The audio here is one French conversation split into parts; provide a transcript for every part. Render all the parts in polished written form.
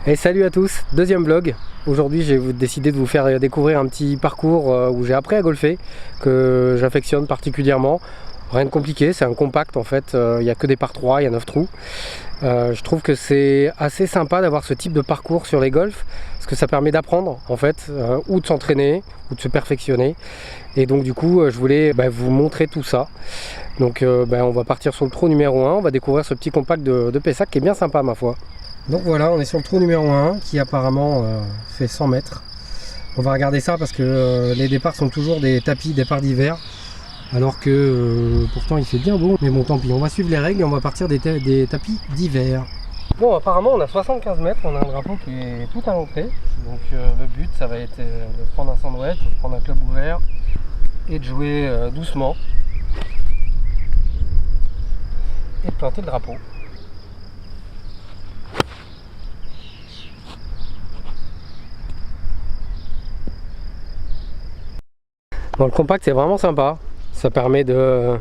Et salut à tous, deuxième vlog. Aujourd'hui j'ai décidé de vous faire découvrir un petit parcours où j'ai appris à golfer, que j'affectionne particulièrement. Rien de compliqué, c'est un compact en fait, il n'y a que des par 3, il y a 9 trous. Je trouve que c'est assez sympa d'avoir ce type de parcours sur les golfs, parce que ça permet d'apprendre en fait, ou de s'entraîner, ou de se perfectionner. Et donc du coup je voulais vous montrer tout ça. Donc on va partir sur le trou numéro 1, on va découvrir ce petit compact de Pessac qui est bien sympa ma foi. Donc voilà, on est sur le trou numéro 1 qui apparemment fait 100 mètres. On va regarder ça parce que les départs sont toujours des tapis départ d'hiver. Alors que pourtant il fait bien beau. Mais bon tant pis, on va suivre les règles et on va partir des tapis d'hiver. Bon apparemment on a 75 mètres, on a un drapeau qui est tout à l'entrée. Donc le but ça va être de prendre un sandwich, de prendre un club ouvert et de jouer doucement. Et de planter le drapeau. Bon, le compact c'est vraiment sympa, ça permet de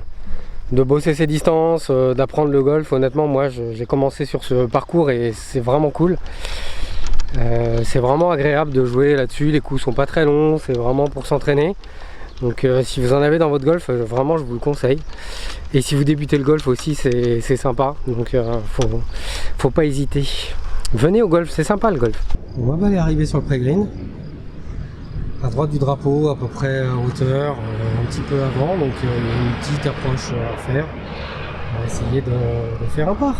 bosser ses distances, d'apprendre le golf. Honnêtement moi j'ai commencé sur ce parcours et c'est vraiment cool. C'est vraiment agréable de jouer là-dessus, les coups sont pas très longs, c'est vraiment pour s'entraîner. Donc si vous en avez dans votre golf, vraiment je vous le conseille. Et si vous débutez le golf aussi c'est sympa, donc faut pas hésiter. Venez au golf, c'est sympa le golf. On va aller arriver sur le pré-green. À droite du drapeau, à peu près à hauteur, un petit peu avant, donc il y a une petite approche à faire. On va essayer de faire un par.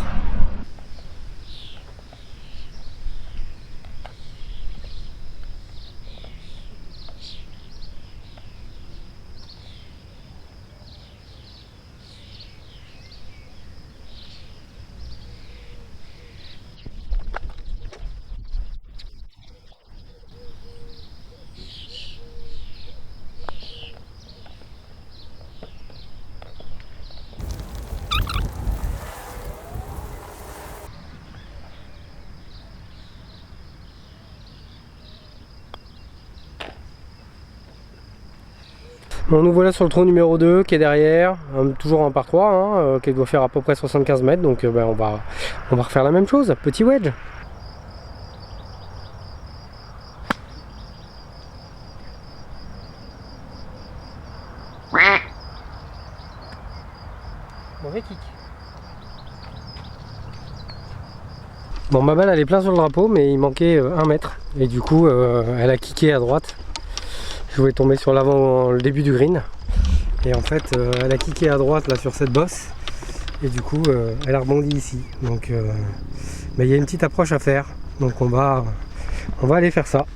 Bon, nous voilà sur le trou numéro 2 qui est derrière, toujours un par 3, qui doit faire à peu près 75 mètres, donc on va refaire la même chose, petit wedge. Mauvais kick. Bon, ma balle elle est plein sur le drapeau, mais il manquait 1 mètre, et du coup elle a kické à droite. Je voulais tomber sur l'avant, le début du green, et en fait elle a kické à droite là sur cette bosse, et du coup elle a rebondi ici. Donc il y a une petite approche à faire, donc on va aller faire ça.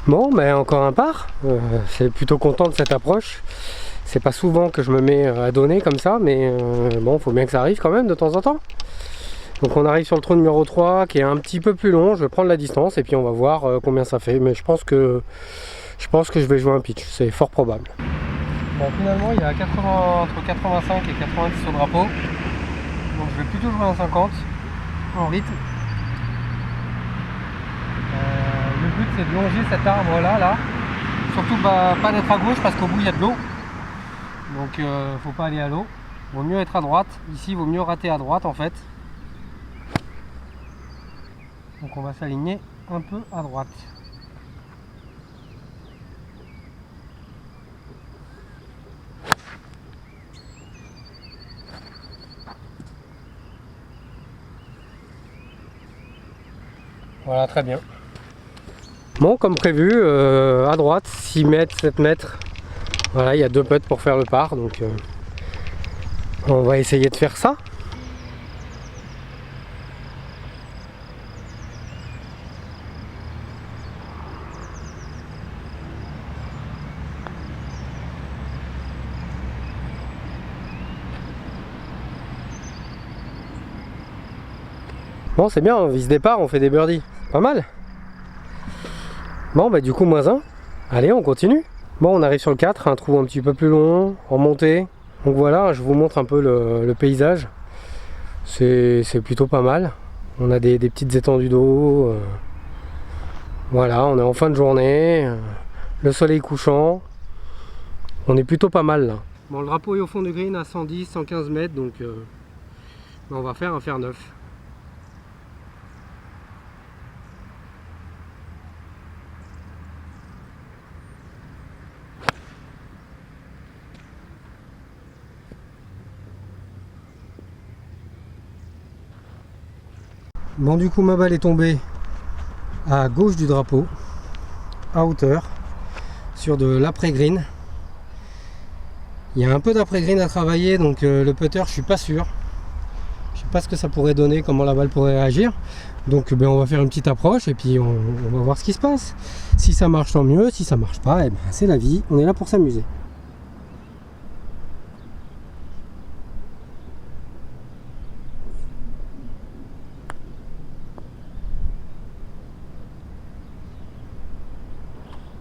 Bon, encore un par. C'est plutôt content de cette approche. C'est pas souvent que je me mets à donner comme ça, mais bon, faut bien que ça arrive quand même de temps en temps. Donc on arrive sur le trou numéro 3 qui est un petit peu plus long. Je vais prendre la distance et puis on va voir combien ça fait. Mais je pense que je vais jouer un pitch, c'est fort probable. Bon, finalement il y a entre 85 et 90 sur le drapeau. Donc je vais plutôt jouer un 50 en rythme. Le but c'est de longer cet arbre là, surtout pas d'être à gauche parce qu'au bout il y a de l'eau, donc faut pas aller à l'eau, vaut mieux être à droite. Ici vaut mieux rater à droite en fait, donc on va s'aligner un peu à droite. Voilà, très bien. Bon, comme prévu, à droite, 6 mètres, 7 mètres. Voilà, il y a 2 putts pour faire le par, donc on va essayer de faire ça. Bon, c'est bien, on vise départ, on fait des birdies. Pas mal. Bon, du coup, -1. Allez, on continue. Bon, on arrive sur le 4, un trou un petit peu plus long, en montée. Donc voilà, je vous montre un peu le paysage. C'est plutôt pas mal. On a des petites étendues d'eau. Voilà, on est en fin de journée. Le soleil couchant. On est plutôt pas mal là. Bon, le drapeau est au fond du green à 110, 115 mètres, donc on va faire un fer neuf. Bon, du coup ma balle est tombée à gauche du drapeau, à hauteur, sur de l'après-green. Il y a un peu d'après-green à travailler, donc le putter, je suis pas sûr. Je sais pas ce que ça pourrait donner, comment la balle pourrait réagir. Donc on va faire une petite approche et puis on va voir ce qui se passe. Si ça marche, tant mieux. Si ça marche pas, c'est la vie. On est là pour s'amuser.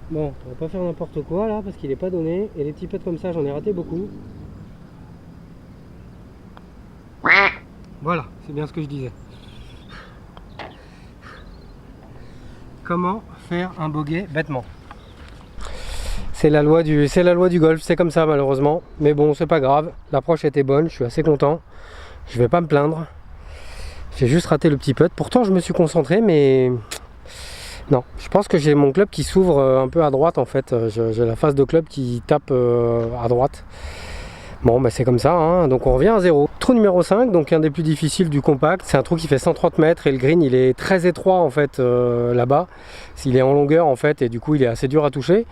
Bon, on va pas faire n'importe quoi là parce qu'il est pas donné. Et les petits putts comme ça, j'en ai raté beaucoup. Voilà, c'est bien ce que je disais. Comment faire un bogey bêtement? C'est la loi du golf, c'est comme ça malheureusement. Mais bon, c'est pas grave. L'approche était bonne, je suis assez content. Je vais pas me plaindre. J'ai juste raté le petit putt. Pourtant, je me suis concentré, mais non, je pense que j'ai mon club qui s'ouvre un peu à droite en fait. J'ai la face de club qui tape à droite. Bon, bah c'est comme ça, hein. Donc on revient à 0. Trou numéro 5, donc un des plus difficiles du compact. C'est un trou qui fait 130 mètres et le green il est très étroit en fait là-bas. Il est en longueur en fait et du coup il est assez dur à toucher.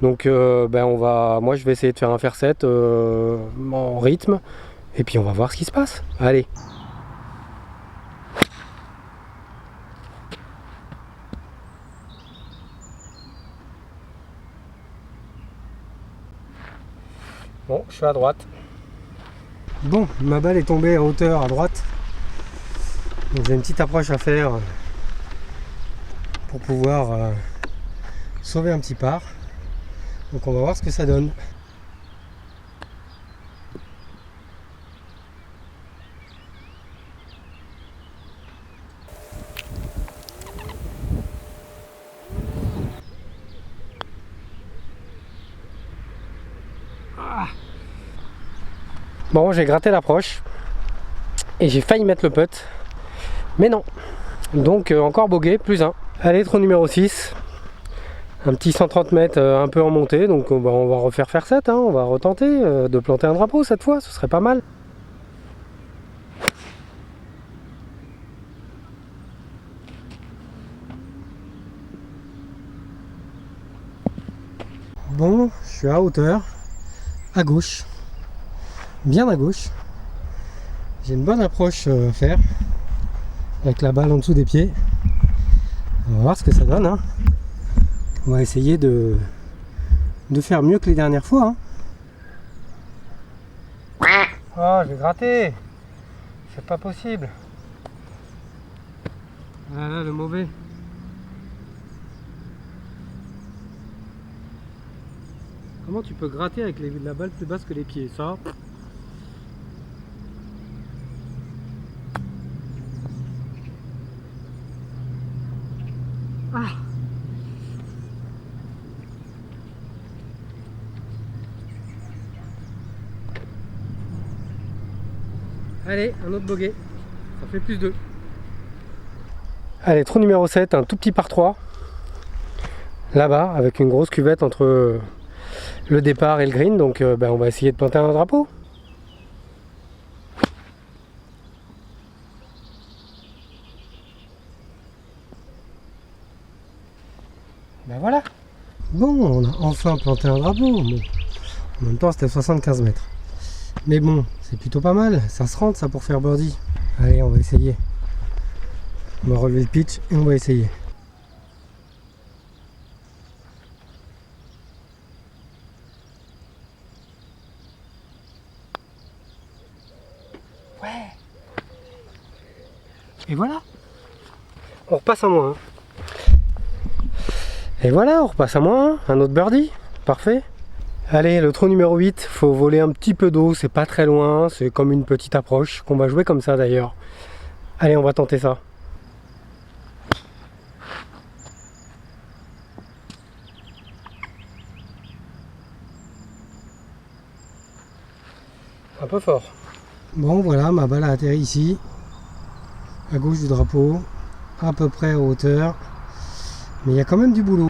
Donc moi je vais essayer de faire un fer 7 en rythme et puis on va voir ce qui se passe. Allez. Bon, je suis à droite. Bon, ma balle est tombée à hauteur à droite. Donc j'ai une petite approche à faire pour pouvoir sauver un petit par. Donc on va voir ce que ça donne. Bon, j'ai gratté l'approche et j'ai failli mettre le putt, mais non. Donc encore bogey, plus 1. Allez, trou numéro 6. Un petit 130 mètres un peu en montée, donc on va refaire fer 7, hein. On va retenter de planter un drapeau cette fois, ce serait pas mal. Bon, je suis à hauteur, à gauche. Bien à gauche. J'ai une bonne approche à faire avec la balle en dessous des pieds. On va voir ce que ça donne, hein. On va essayer de faire mieux que les dernières fois, hein. Oh, j'ai gratté. C'est pas possible. Ah là, le mauvais. Comment tu peux gratter avec la balle plus basse que les pieds, ça? Ah. Allez, un autre bogey. Ça fait plus 2. Allez, trou numéro 7, un tout petit par 3. Là-bas, avec une grosse cuvette entre le départ et le green. Donc on va essayer de planter un drapeau. Ben voilà. Bon, on a enfin planté un drapeau. Bon, en même temps, c'était 75 mètres. Mais bon, c'est plutôt pas mal. Ça se rentre, ça, pour faire birdie. Allez, on va essayer. On va relever le pitch et on va essayer. Ouais. Et voilà. On repasse à moins. Et voilà, on repasse à moins, un autre birdie, parfait. Allez, le trou numéro 8, faut voler un petit peu d'eau, c'est pas très loin, c'est comme une petite approche, qu'on va jouer comme ça d'ailleurs. Allez, on va tenter ça. un peu fort. Bon voilà, ma balle a atterri ici, à gauche du drapeau, à peu près en hauteur, mais il y a quand même du boulot.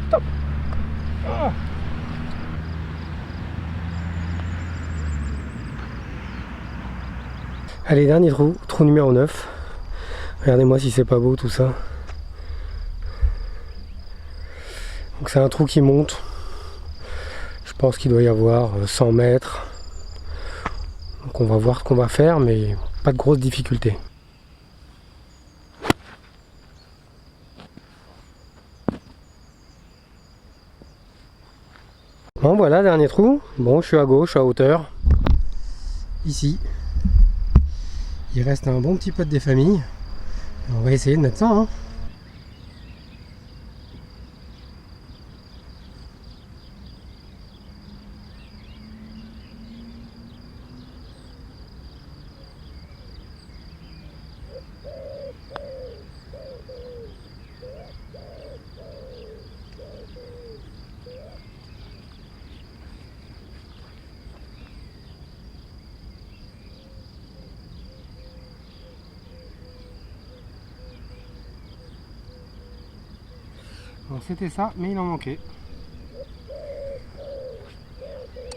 Stop. Ah. Allez, dernier trou, trou numéro 9. Regardez-moi si c'est pas beau tout ça. Donc c'est un trou qui monte. Je pense qu'il doit y avoir 100 mètres. Donc on va voir ce qu'on va faire, mais pas de grosses difficultés. Bon voilà, dernier trou. Bon, je suis à gauche, à hauteur. Ici. Il reste un bon petit peu de défamille. On va essayer de mettre ça. Hein. Donc c'était ça, mais il en manquait.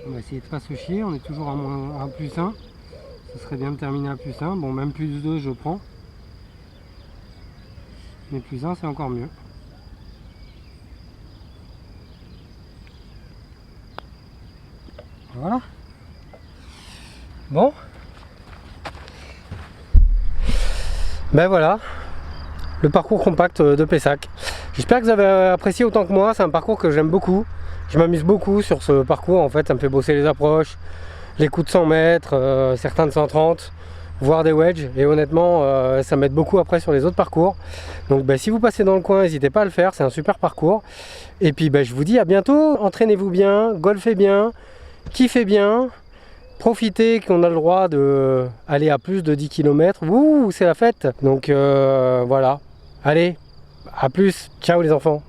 On va essayer de pas se chier, on est toujours à +1. Ce serait bien de terminer à +1. Bon, même +2 je prends. Mais +1 c'est encore mieux. Voilà. Bon. Ben voilà. Le parcours compact de Pessac. J'espère que vous avez apprécié autant que moi, c'est un parcours que j'aime beaucoup. Je m'amuse beaucoup sur ce parcours, en fait ça me fait bosser les approches, les coups de 100 mètres, certains de 130, voire des wedges. Et honnêtement, ça m'aide beaucoup après sur les autres parcours. Donc si vous passez dans le coin, n'hésitez pas à le faire, c'est un super parcours. Et puis je vous dis à bientôt, entraînez-vous bien, golfez bien, kiffez bien. Profitez qu'on a le droit d'aller à plus de 10 km. Ouh, c'est la fête. Donc voilà. Allez, à plus. Ciao les enfants.